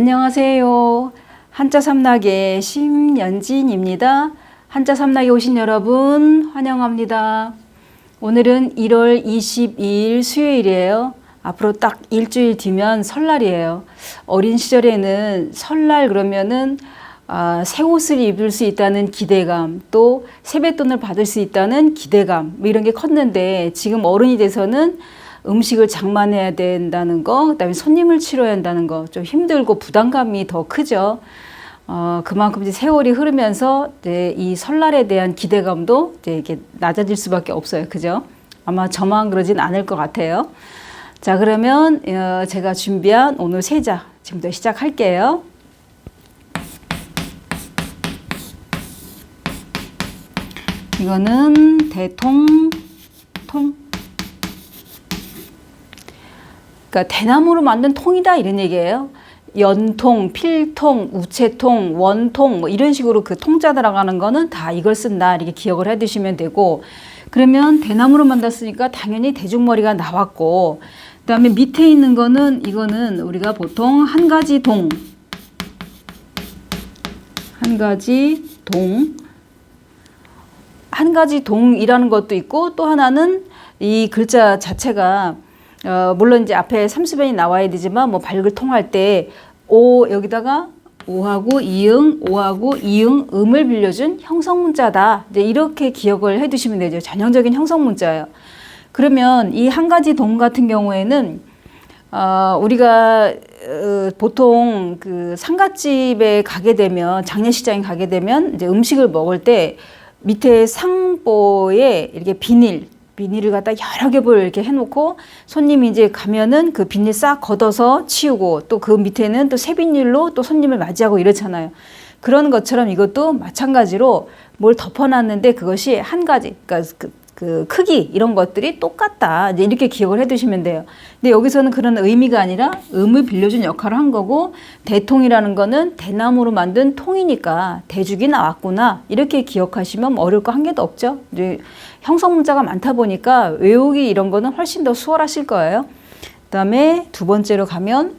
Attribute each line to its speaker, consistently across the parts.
Speaker 1: 안녕하세요. 한자 삼락의 심연진입니다. 한자 삼락에 오신 여러분 환영합니다. 오늘은 1월 22일 수요일이에요. 앞으로 딱 일주일 뒤면 설날이에요. 어린 시절에는 설날 그러면은 새 옷을 입을 수 있다는 기대감, 또 세뱃돈을 받을 수 있다는 기대감, 뭐 이런 게 컸는데, 지금 어른이 돼서는 음식을 장만해야 된다는 거, 그다음에 손님을 치러야 한다는 거, 좀 힘들고 부담감이 더 크죠. 그만큼 이제 세월이 흐르면서 이제 이 설날에 대한 기대감도 이제 이렇게 낮아질 수밖에 없어요. 그죠? 아마 저만 그러진 않을 것 같아요. 자, 그러면 제가 준비한 오늘 세자 지금부터 시작할게요. 이거는 대통, 통. 그러니까 대나무로 만든 통이다 이런 얘기예요. 연통, 필통, 우체통, 원통 뭐 이런 식으로 그 통자 들어가는 거는 다 이걸 쓴다 이렇게 기억을 해 두시면 되고, 그러면 대나무로 만들었으니까 당연히 대중머리가 나왔고, 그다음에 밑에 있는 거는 이거는 우리가 보통 한 가지 동, 한 가지 동, 한 가지 동이라는 것도 있고, 또 하나는 이 글자 자체가 물론 이제 앞에 삼수변이 나와야 되지만 뭐 발글 통할 때 오 여기다가 오하고 이응, 오하고 이응 음을 빌려준 형성문자다. 이제 이렇게 기억을 해두시면 되죠. 전형적인 형성문자예요. 그러면 이 한 가지 동 같은 경우에는 우리가 보통 그 상갓집에 가게 되면, 장례식장에 가게 되면 이제 음식을 먹을 때 밑에 상보에 이렇게 비닐을 갖다 여러 겹을 이렇게 해놓고, 손님이 이제 가면은 그 비닐 싹 걷어서 치우고, 또 그 밑에는 또 새 비닐로 또 손님을 맞이하고 이렇잖아요. 그런 것처럼 이것도 마찬가지로 뭘 덮어놨는데 그것이 한 가지, 그러니까 그 크기 이런 것들이 똑같다. 이제 이렇게 기억을 해두시면 돼요. 근데 여기서는 그런 의미가 아니라 음을 빌려준 역할을 한 거고, 대통이라는 거는 대나무로 만든 통이니까 대죽이 나왔구나 이렇게 기억하시면 어려울 거 한 개도 없죠. 이제 형성문자가 많다 보니까 외우기 이런 거는 훨씬 더 수월하실 거예요. 그다음에 두 번째로 가면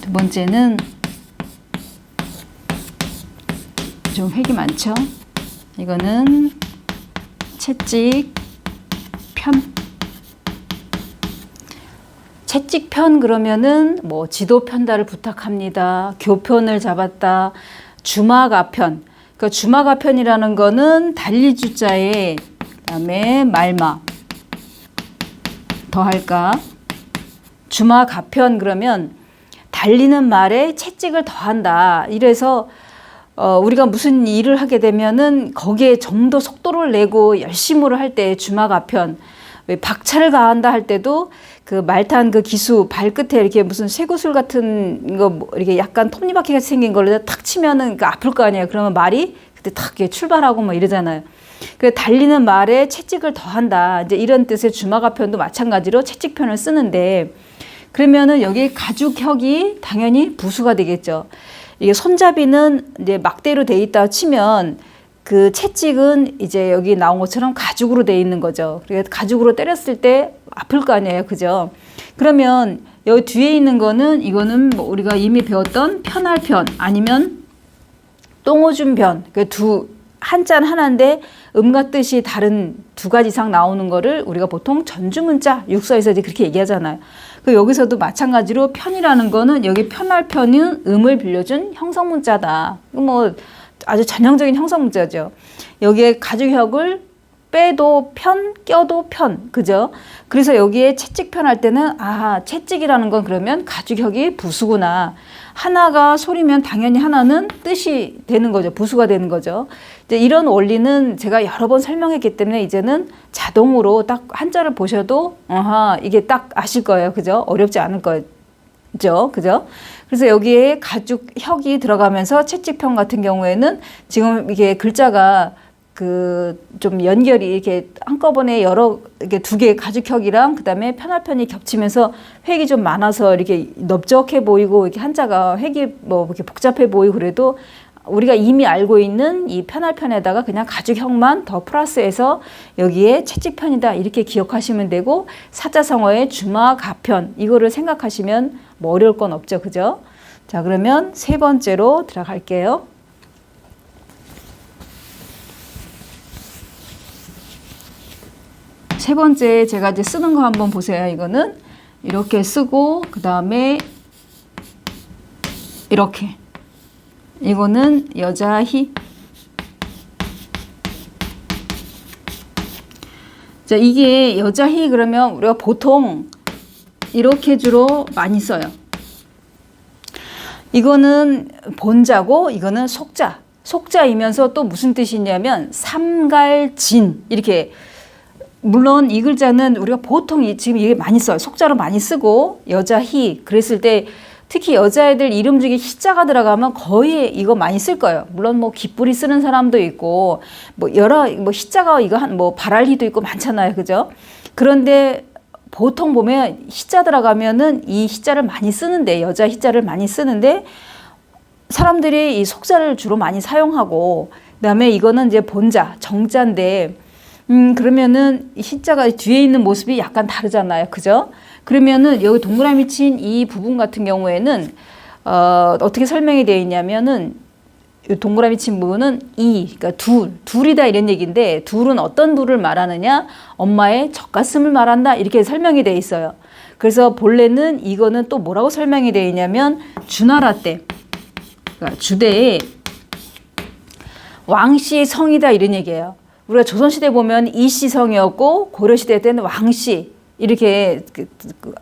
Speaker 1: 두 번째는 좀 획이 많죠. 이거는 채찍 편. 채찍 편 그러면은 뭐 지도 편달을 부탁합니다. 교편을 잡았다. 주마가편. 그러니까 주마가편이라는 거는 달리주자에 그다음에 말마 더할까. 주마가편 그러면 달리는 말에 채찍을 더한다. 이래서 우리가 무슨 일을 하게 되면은 거기에 좀 더 속도를 내고 열심으로 할 때 주마가편, 왜 박차를 가한다 할 때도 그 말탄 그 기수 발끝에 이렇게 무슨 쇠구슬 같은 거 뭐 이렇게 약간 톱니바퀴 같이 생긴 걸로 탁 치면은 그 아플 거 아니에요. 그러면 말이 그때 탁 이렇게 출발하고 뭐 이러잖아요. 그 달리는 말에 채찍을 더한다. 이제 이런 뜻의 주마가편도 마찬가지로 채찍편을 쓰는데, 그러면은 여기 가죽혁이 당연히 부수가 되겠죠. 이게 손잡이는 이제 막대로 돼 있다 치면 그 채찍은 이제 여기 나온 것처럼 가죽으로 돼 있는 거죠. 그래서 가죽으로 때렸을 때 아플 거 아니에요. 그죠? 그러면 여기 뒤에 있는 거는, 이거는 뭐 우리가 이미 배웠던 편할 편 아니면 똥오줌 변. 그 한자는 하나인데 음과 뜻이 다른 두 가지 이상 나오는 거를 우리가 보통 전주문자, 육서에서 이제 그렇게 얘기하잖아요. 그 여기서도 마찬가지로 편이라는 거는 여기 편할 편은 음을 빌려준 형성문자다. 뭐 아주 전형적인 형성문자죠. 여기에 가죽혁을 빼도 편, 껴도 편, 그죠? 그래서 여기에 채찍편 할 때는 채찍이라는 건 그러면 가죽혁이 부수구나. 하나가 소리면 당연히 하나는 뜻이 되는 거죠. 부수가 되는 거죠. 이제 이런 원리는 제가 여러 번 설명했기 때문에 이제는 자동으로 딱 한자를 보셔도 이게 딱 아실 거예요. 그죠? 어렵지 않을 거죠. 그죠? 그래서 여기에 가죽혁이 들어가면서 채찍편 같은 경우에는 지금 이게 글자가 그 좀 연결이 이렇게 한꺼번에 이렇게 두 개의 가죽혁이랑 그다음에 편할편이 겹치면서 획이 좀 많아서 이렇게 넓적해 보이고, 이렇게 한자가 획이 뭐 이렇게 복잡해 보이고, 그래도 우리가 이미 알고 있는 이 편할편에다가 그냥 가축형만 더 플러스해서 여기에 채찍편이다 이렇게 기억하시면 되고, 사자성어의 주마가편 이거를 생각하시면 뭐 어려울 건 없죠. 그죠? 자, 그러면 세 번째로 들어갈게요. 세 번째 제가 이제 쓰는 거 한번 보세요. 이거는 이렇게 쓰고 그 다음에 이렇게, 이거는 여자희. 자, 이게 여자희 그러면 우리가 보통 이렇게 주로 많이 써요. 이거는 본자고 이거는 속자. 속자이면서 또 무슨 뜻이냐면 삼갈진 이렇게. 물론 이 글자는 우리가 보통 지금 이게 많이 써요. 속자로 많이 쓰고 여자희 그랬을 때 특히 여자애들 이름 중에 희자가 들어가면 거의 이거 많이 쓸 거예요. 물론 뭐 깃뿌리 쓰는 사람도 있고 뭐 여러 뭐 희자가 이거 한 뭐 발알희도 있고 많잖아요. 그죠? 그런데 보통 보면 희자 들어가면은 이 희자를 많이 쓰는데, 여자 희자를 많이 쓰는데 사람들이 이 속자를 주로 많이 사용하고, 그다음에 이거는 이제 본자 정자인데 그러면은 희자가 뒤에 있는 모습이 약간 다르잖아요. 그죠? 그러면은 여기 동그라미 친 이 부분 같은 경우에는 어떻게 설명이 되어 있냐면은 이 동그라미 친 부분은 그러니까 둘이다 이런 얘기인데, 둘은 어떤 둘을 말하느냐? 엄마의 젖가슴을 말한다 이렇게 설명이 되어 있어요. 그래서 본래는 이거는 또 뭐라고 설명이 되어 있냐면 주나라 때, 그러니까 주대에 왕씨의 성이다 이런 얘기예요. 우리가 조선시대 보면 이씨 성이었고 고려시대 때는 왕씨 이렇게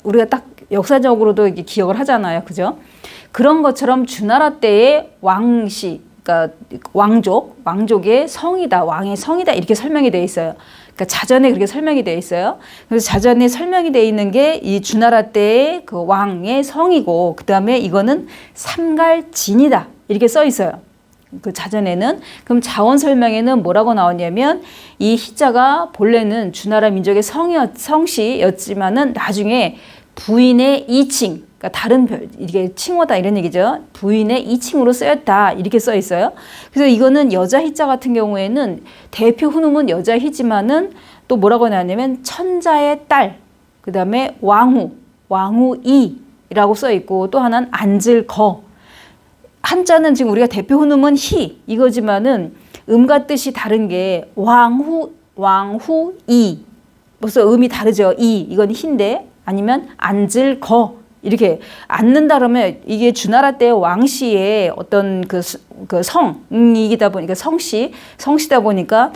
Speaker 1: 우리가 딱 역사적으로도 이렇게 기억을 하잖아요. 그죠? 그런 것처럼 주나라 때의 왕씨, 그러니까 왕족의 성이다, 왕의 성이다 이렇게 설명이 되어 있어요. 그러니까 자전에 그렇게 설명이 되어 있어요. 그래서 자전에 설명이 되어 있는 게 이 주나라 때의 그 왕의 성이고, 그 다음에 이거는 삼갈진이다 이렇게 써 있어요. 그 자전에는. 그럼 자원 설명에는 뭐라고 나오냐면 이 희자가 본래는 주나라 민족의 성씨였지만은 나중에 부인의 이칭, 그러니까 다른 이게 칭호다 이런 얘기죠. 부인의 이칭으로 쓰였다 이렇게 써 있어요. 그래서 이거는 여자 희자 같은 경우에는 대표 훈음은 여자 희지만은 또 뭐라고 나오냐면 천자의 딸, 그 다음에 왕후이라고 써 있고, 또 하나는 앉을거. 한자는 지금 우리가 대표 훈음은 희 이거지만은 음과 뜻이 다른 게 왕후이, 벌써 음이 다르죠. 이건 희인데, 아니면 앉을 거 이렇게 앉는다 그러면 이게 주나라 때의 왕씨의 어떤 그 성이다 보니까 성씨다 보니까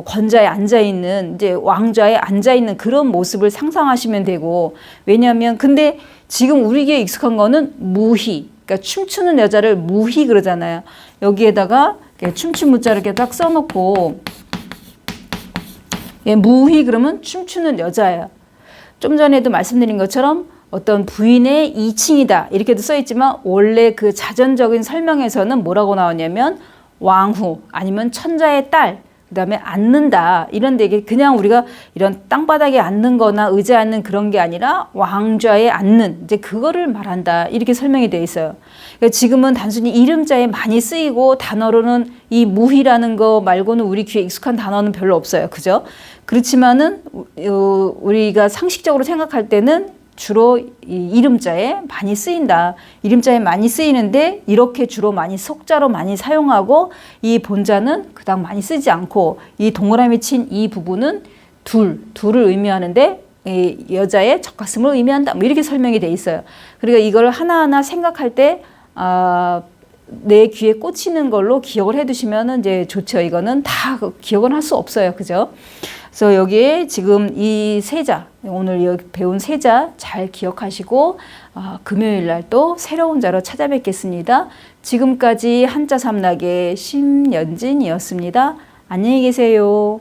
Speaker 1: 권좌에 앉아 있는, 이제 왕좌에 앉아 있는 그런 모습을 상상하시면 되고, 왜냐하면 근데 지금 우리에게 익숙한 거는 무희, 그러니까 춤추는 여자를 무희 그러잖아요. 여기에다가 춤춘 무자를 이렇게 딱 써놓고, 무희 그러면 춤추는 여자예요. 좀 전에도 말씀드린 것처럼 어떤 부인의 이칭이다 이렇게도 써있지만, 원래 그 자전적인 설명에서는 뭐라고 나오냐면 왕후 아니면 천자의 딸, 그 다음에 앉는다 이런데, 이게 그냥 우리가 이런 땅바닥에 앉는 거나 의자에 앉는 그런 게 아니라 왕좌에 앉는, 이제 그거를 말한다 이렇게 설명이 되어 있어요. 그러니까 지금은 단순히 이름자에 많이 쓰이고 단어로는 이 무희라는 거 말고는 우리 귀에 익숙한 단어는 별로 없어요. 그죠? 그렇지만은 우리가 상식적으로 생각할 때는 주로 이 이름자에 많이 쓰인다. 이름자에 많이 쓰이는데 이렇게 주로 많이 속자로 많이 사용하고, 이 본자는 그닥 많이 쓰지 않고, 이 동그라미 친 이 부분은 둘을 의미하는데 이 여자의 젖가슴을 의미한다. 뭐 이렇게 설명이 돼 있어요. 그러니까 이걸 하나하나 생각할 때 내 귀에 꽂히는 걸로 기억을 해두시면 이제 좋죠. 이거는 다 기억은 할 수 없어요. 그죠? 그래서 여기에 지금 이 세자, 오늘 배운 세자 잘 기억하시고 금요일 날 또 새로운 자로 찾아뵙겠습니다. 지금까지 한자 삼락의 심연진이었습니다. 안녕히 계세요.